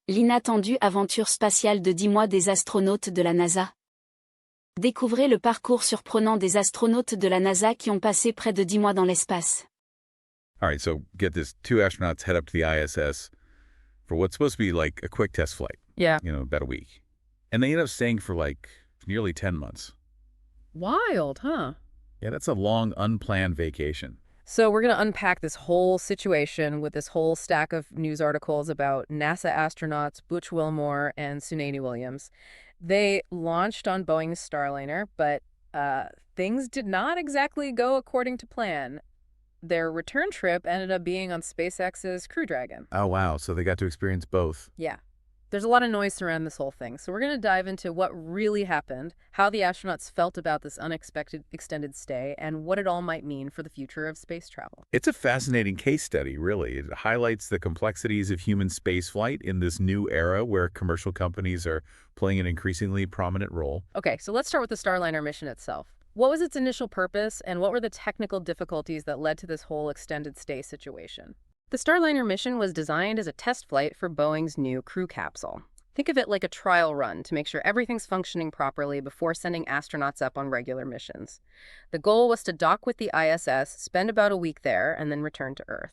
L'inattendu Aventure Spatiale de 10 mois des astronautes de la NASA. Découvrez le parcours surprenant des astronautes de la NASA qui ont passé près de 10 mois dans l'espace. All right, so get this. 2 astronauts head up to the ISS for what's supposed to be like a quick test flight. Yeah. About a week. And they end up staying for like nearly 10 months. Wild, huh? Yeah, that's a long, unplanned vacation. So we're going to unpack this whole situation with this whole stack of news articles about NASA astronauts Butch Wilmore and Sunita Williams. They launched on Boeing's Starliner, but things did not exactly go according to plan. Their return trip ended up being on SpaceX's Crew Dragon. Oh, wow. So they got to experience both. Yeah. There's a lot of noise around this whole thing, so we're going to dive into what really happened, how the astronauts felt about this unexpected extended stay, and what it all might mean for the future of space travel. It's a fascinating case study, really. It highlights the complexities of human spaceflight in this new era where commercial companies are playing an increasingly prominent role. Okay, so let's start with the Starliner mission itself. What was its initial purpose, and what were the technical difficulties that led to this whole extended stay situation? The Starliner mission was designed as a test flight for Boeing's new crew capsule. Think of it like a trial run to make sure everything's functioning properly before sending astronauts up on regular missions. The goal was to dock with the ISS, spend about a week there, and then return to Earth.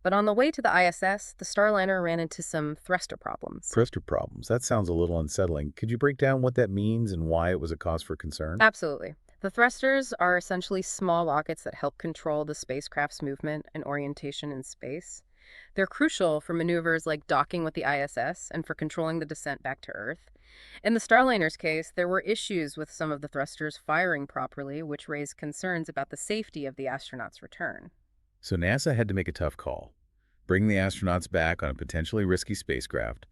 But on the way to the ISS, the Starliner ran into some thruster problems. Thruster problems. That sounds a little unsettling. Could you break down what that means and why it was a cause for concern? Absolutely. The thrusters are essentially small rockets that help control the spacecraft's movement and orientation in space. They're crucial for maneuvers like docking with the ISS and for controlling the descent back to Earth. In the Starliner's case, there were issues with some of the thrusters firing properly, which raised concerns about the safety of the astronauts' return. So NASA had to make a tough call. Bring the astronauts back on a potentially risky spacecraft,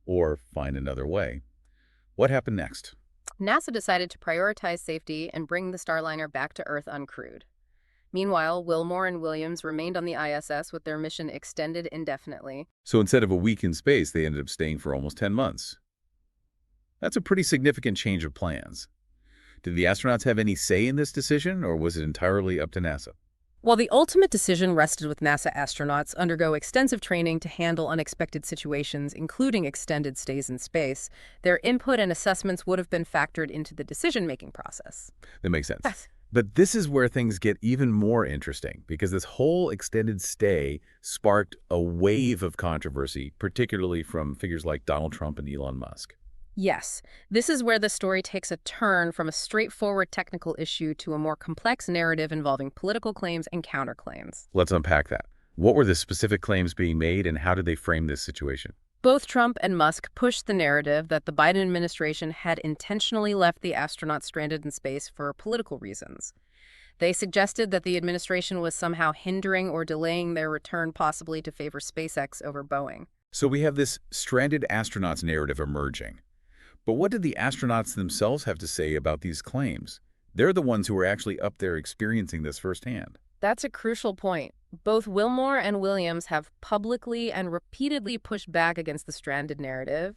or find another way. What happened next? NASA decided to prioritize safety and bring the Starliner back to Earth uncrewed. Meanwhile, Wilmore and Williams remained on the ISS with their mission extended indefinitely. So instead of a week in space, they ended up staying for almost 10 months. That's a pretty significant change of plans. Did the astronauts have any say in this decision, or was it entirely up to NASA? While the ultimate decision rested with NASA astronauts undergo extensive training to handle unexpected situations, including extended stays in space, their input and assessments would have been factored into the decision-making process. That makes sense. Yes. But this is where things get even more interesting, because this whole extended stay sparked a wave of controversy, particularly from figures like Donald Trump and Elon Musk. Yes, this is where the story takes a turn from a straightforward technical issue to a more complex narrative involving political claims and counterclaims. Let's unpack that. What were the specific claims being made, and how did they frame this situation? Both Trump and Musk pushed the narrative that the Biden administration had intentionally left the astronauts stranded in space for political reasons. They suggested that the administration was somehow hindering or delaying their return, possibly to favor SpaceX over Boeing. So we have this stranded astronauts narrative emerging. But what did the astronauts themselves have to say about these claims? They're the ones who were actually up there experiencing this firsthand. That's a crucial point. Both Wilmore and Williams have publicly and repeatedly pushed back against the stranded narrative.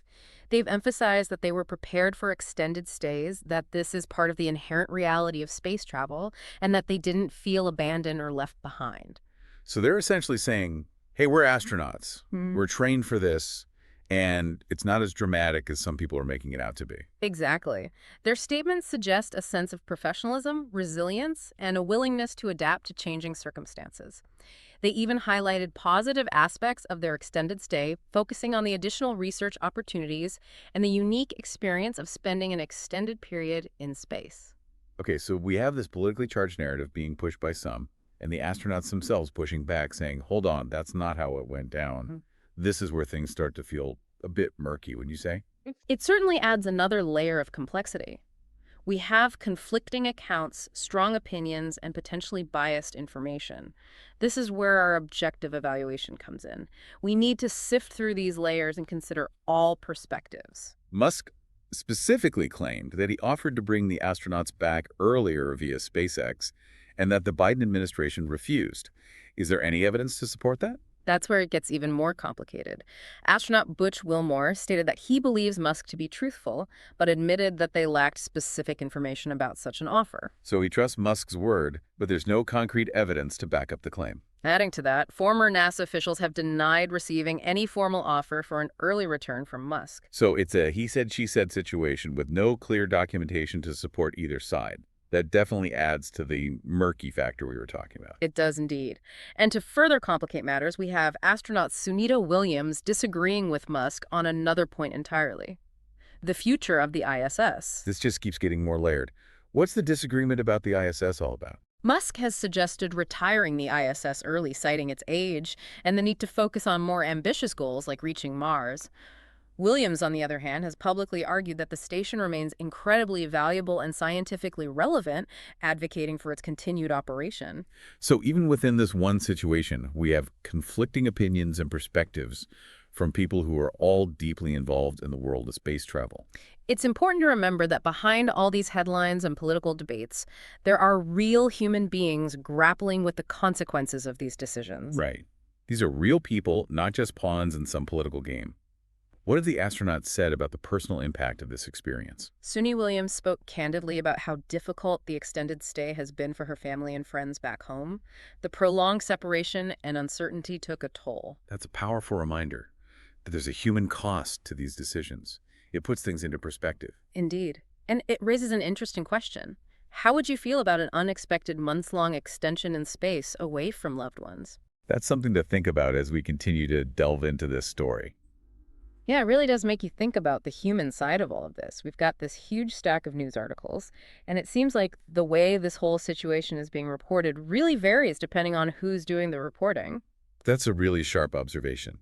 They've emphasized that they were prepared for extended stays, that this is part of the inherent reality of space travel, and that they didn't feel abandoned or left behind. So they're essentially saying, hey, we're astronauts. We're trained for this. And it's not as dramatic as some people are making it out to be. Exactly. Their statements suggest a sense of professionalism, resilience, and a willingness to adapt to changing circumstances. They even highlighted positive aspects of their extended stay, focusing on the additional research opportunities and the unique experience of spending an extended period in space. Okay, so we have this politically charged narrative being pushed by some, and the astronauts themselves pushing back, saying, hold on, that's not how it went down. This is where things start to feel a bit murky, would you say? It certainly adds another layer of complexity. We have conflicting accounts, strong opinions, and potentially biased information. This is where our objective evaluation comes in. We need to sift through these layers and consider all perspectives. Musk specifically claimed that he offered to bring the astronauts back earlier via SpaceX and that the Biden administration refused. Is there any evidence to support that? That's where it gets even more complicated. Astronaut Butch Wilmore stated that he believes Musk to be truthful, but admitted that they lacked specific information about such an offer. So he trusts Musk's word, but there's no concrete evidence to back up the claim. Adding to that, former NASA officials have denied receiving any formal offer for an early return from Musk. So it's a he said, she said situation with no clear documentation to support either side. That definitely adds to the murky factor we were talking about. It does indeed. And to further complicate matters, we have astronaut Sunita Williams disagreeing with Musk on another point entirely: the future of the ISS. This just keeps getting more layered. What's the disagreement about the ISS all about? Musk has suggested retiring the ISS early, citing its age and the need to focus on more ambitious goals like reaching Mars. Williams, on the other hand, has publicly argued that the station remains incredibly valuable and scientifically relevant, advocating for its continued operation. So even within this one situation, we have conflicting opinions and perspectives from people who are all deeply involved in the world of space travel. It's important to remember that behind all these headlines and political debates, there are real human beings grappling with the consequences of these decisions. Right. These are real people, not just pawns in some political game. What have the astronauts said about the personal impact of this experience? Suni Williams spoke candidly about how difficult the extended stay has been for her family and friends back home. The prolonged separation and uncertainty took a toll. That's a powerful reminder that there's a human cost to these decisions. It puts things into perspective. Indeed. And it raises an interesting question. How would you feel about an unexpected months-long extension in space away from loved ones? That's something to think about as we continue to delve into this story. Yeah, it really does make you think about the human side of all of this. We've got this huge stack of news articles, and it seems like the way this whole situation is being reported really varies depending on who's doing the reporting. That's a really sharp observation.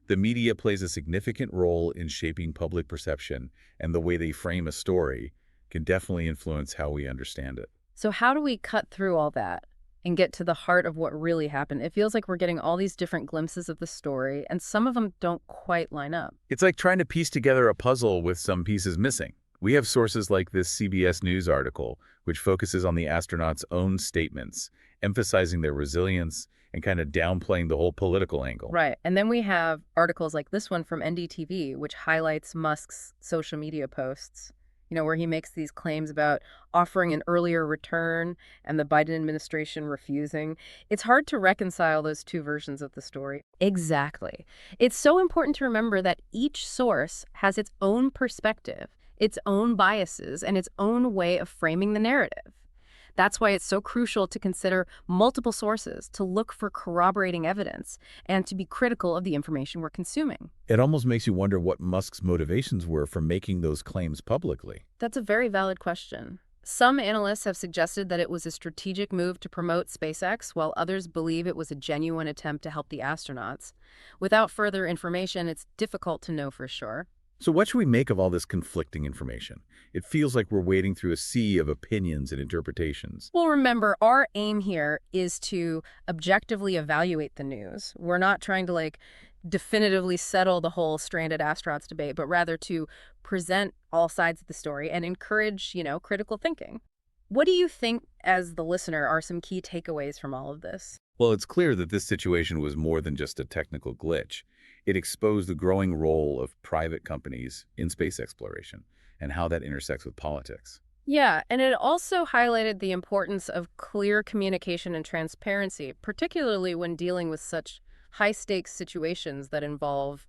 The media plays a significant role in shaping public perception, and the way they frame a story can definitely influence how we understand it. So how do we cut through all that and get to the heart of what really happened? It feels like we're getting all these different glimpses of the story, and some of them don't quite line up. It's like trying to piece together a puzzle with some pieces missing. We have sources like this CBS News article, which focuses on the astronauts' own statements, emphasizing their resilience and kind of downplaying the whole political angle. Right. And then we have articles like this one from NDTV, which highlights Musk's social media posts, where he makes these claims about offering an earlier return and the Biden administration refusing. It's hard to reconcile those two versions of the story. Exactly. It's so important to remember that each source has its own perspective, its own biases, and its own way of framing the narrative. That's why it's so crucial to consider multiple sources, to look for corroborating evidence, and to be critical of the information we're consuming. It almost makes you wonder what Musk's motivations were for making those claims publicly. That's a very valid question. Some analysts have suggested that it was a strategic move to promote SpaceX, while others believe it was a genuine attempt to help the astronauts. Without further information, it's difficult to know for sure. So what should we make of all this conflicting information? It feels like we're wading through a sea of opinions and interpretations. Well, remember, our aim here is to objectively evaluate the news. We're not trying to, definitively settle the whole stranded astronauts debate, but rather to present all sides of the story and encourage, critical thinking. What do you think, as the listener, are some key takeaways from all of this? Well, it's clear that this situation was more than just a technical glitch. It exposed the growing role of private companies in space exploration and how that intersects with politics. Yeah, and it also highlighted the importance of clear communication and transparency, particularly when dealing with such high-stakes situations that involve,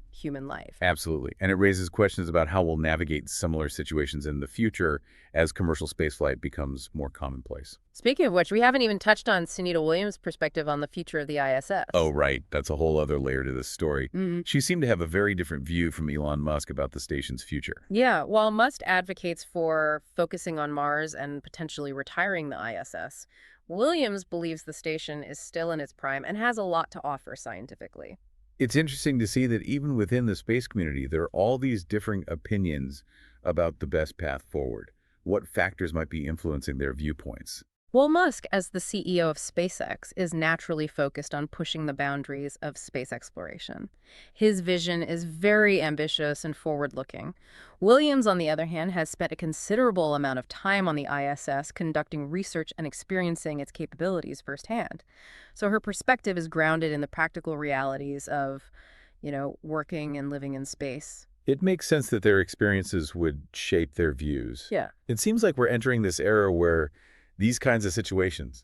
human life. Absolutely. And it raises questions about how we'll navigate similar situations in the future as commercial spaceflight becomes more commonplace. Speaking of which, we haven't even touched on Sunita Williams' perspective on the future of the ISS. Oh, right. That's a whole other layer to this story. Mm-hmm. She seemed to have a very different view from Elon Musk about the station's future. Yeah, while Musk advocates for focusing on Mars and potentially retiring the ISS, Williams believes the station is still in its prime and has a lot to offer scientifically. It's interesting to see that even within the space community, there are all these differing opinions about the best path forward. What factors might be influencing their viewpoints? Well, Musk, as the CEO of SpaceX, is naturally focused on pushing the boundaries of space exploration. His vision is very ambitious and forward-looking. Williams, on the other hand, has spent a considerable amount of time on the ISS conducting research and experiencing its capabilities firsthand. So her perspective is grounded in the practical realities of, working and living in space. It makes sense that their experiences would shape their views. Yeah. It seems like we're entering this era where these kinds of situations,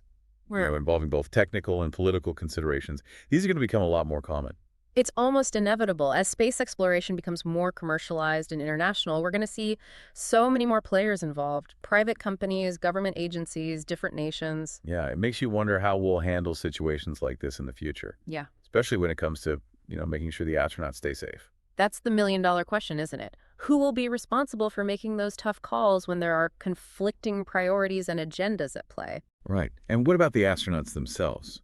involving both technical and political considerations. These are going to become a lot more common. It's almost inevitable. As space exploration becomes more commercialized and international, we're going to see so many more players involved. Private companies, government agencies, different nations. Yeah, it makes you wonder how we'll handle situations like this in the future, Yeah. especially when it comes to, making sure the astronauts stay safe. That's the million-dollar question, isn't it? Who will be responsible for making those tough calls when there are conflicting priorities and agendas at play? Right. And what about the astronauts themselves?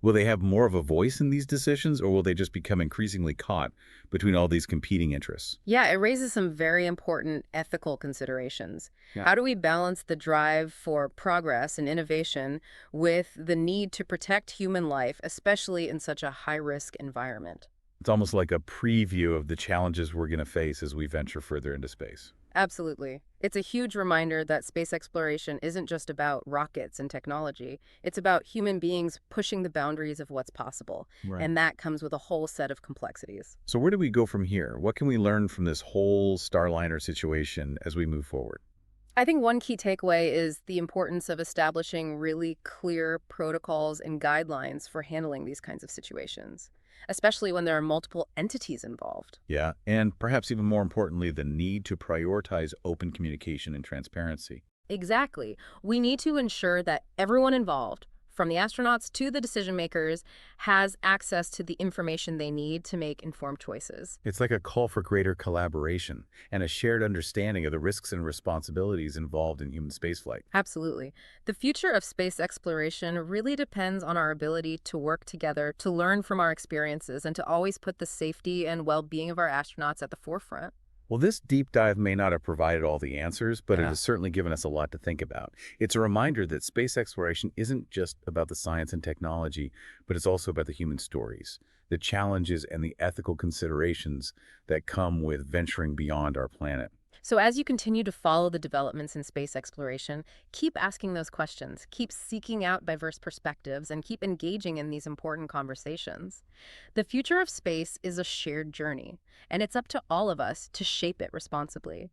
Will they have more of a voice in these decisions, or will they just become increasingly caught between all these competing interests? Yeah, it raises some very important ethical considerations. Yeah. How do we balance the drive for progress and innovation with the need to protect human life, especially in such a high-risk environment? It's almost like a preview of the challenges we're going to face as we venture further into space. Absolutely. It's a huge reminder that space exploration isn't just about rockets and technology. It's about human beings pushing the boundaries of what's possible. Right. And that comes with a whole set of complexities. So where do we go from here? What can we learn from this whole Starliner situation as we move forward? I think one key takeaway is the importance of establishing really clear protocols and guidelines for handling these kinds of situations, especially when there are multiple entities involved. Yeah, and perhaps even more importantly, the need to prioritize open communication and transparency. Exactly. We need to ensure that everyone involved, from the astronauts to the decision makers, has access to the information they need to make informed choices. It's like a call for greater collaboration and a shared understanding of the risks and responsibilities involved in human spaceflight. Absolutely. The future of space exploration really depends on our ability to work together, to learn from our experiences, and to always put the safety and well-being of our astronauts at the forefront. Well, this deep dive may not have provided all the answers, but it Yeah. has certainly given us a lot to think about. It's a reminder that space exploration isn't just about the science and technology, but it's also about the human stories, the challenges and the ethical considerations that come with venturing beyond our planet. So as you continue to follow the developments in space exploration, keep asking those questions, keep seeking out diverse perspectives, and keep engaging in these important conversations. The future of space is a shared journey, and it's up to all of us to shape it responsibly.